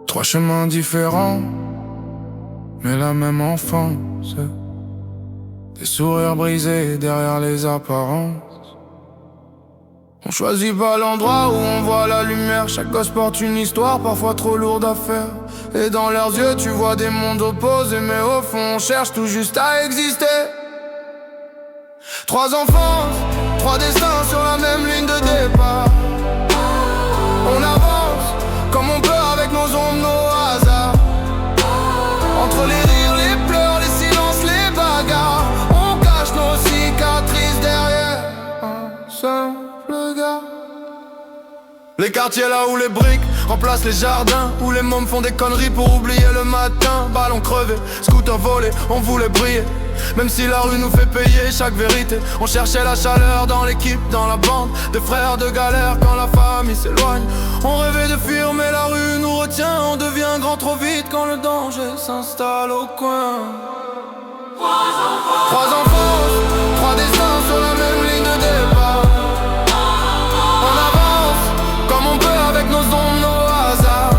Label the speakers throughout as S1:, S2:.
S1: Trois chemins différents, mais la même enfance. Des sourires brisés derrière les apparences. On choisit pas l'endroit où on voit la lumière. Chaque gosse porte une histoire, parfois trop lourde à faire. Et dans leurs yeux tu vois des mondes opposés, mais au fond on cherche tout juste à exister. Trois enfances, trois destins sur la même ligne de départ. On avance comme on peut avec nos ombres, nos hasards. Entre les rires, les pleurs, les silences, les bagarres, on cache nos cicatrices derrière un simple regard. Les quartiers là où les briques remplacent les jardins, où les mômes font des conneries pour oublier le matin. Ballon crevé, scooter volé, on voulait briller. Même si la rue nous fait payer chaque vérité. On cherchait la chaleur dans l'équipe, dans la bande, des frères de galère quand la famille s'éloigne. On rêvait de fuir mais la rue nous retient. On devient grand trop vite quand le danger s'installe au coin. Trois enfants, trois destins sur la même ligne de départ. On avance comme on peut avec nos ombres, nos hasards.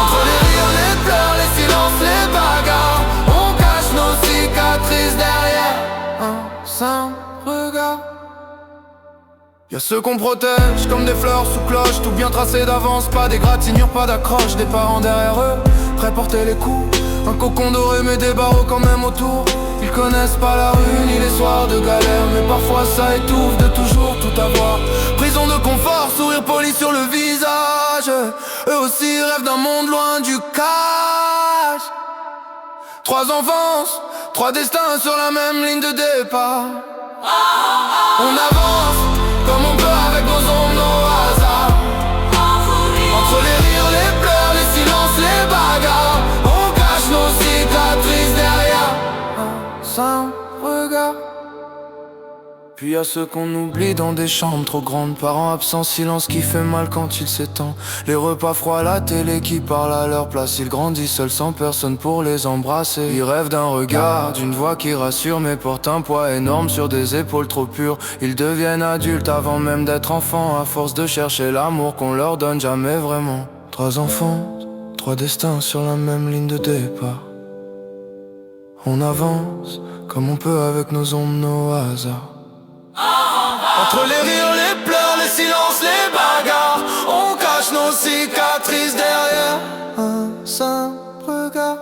S1: Entre les rires, les pleurs, les silences, les bagarres, on cache nos cicatrices derrière un simple regard. Y'a ceux qu'on protège comme des fleurs sous cloche, tout bien tracé d'avance, pas d'égratignure, pas d'accroche. Des parents derrière eux, prêts à porter les coups. Un cocon doré mais des barreaux quand même autour. Ils connaissent pas la rue ni les soirs de galère, mais parfois ça étouffe de toujours tout avoir. Prison de confort, sourire poli sur le visage. Eux aussi rêvent d'un monde loin du cash. Trois enfances, trois destins sur la même ligne de départ. On avance comme on peut avec nos ombres, nos hasards. Entre les rires, les pleurs, les silences, les bagarres, on cache nos cicatrices derrière un simple regard. Puis y'a ceux qu'on oublie dans des chambres trop grandes. Parents absents, silence qui fait mal quand il s'étend. Les repas froids, la télé qui parle à leur place. Ils grandissent seuls sans personne pour les embrasser. Ils rêvent d'un regard, d'une voix qui rassure, mais portent un poids énorme sur des épaules trop pures. Ils deviennent adultes avant même d'être enfants, à force de chercher l'amour qu'on leur donne jamais vraiment. Trois enfants, trois destins sur la même ligne de départ. On avance comme on peut avec nos ombres, nos hasards. Entre les rires, les pleurs, les silences, les bagarres, on cache nos cicatrices derrière un simple regard.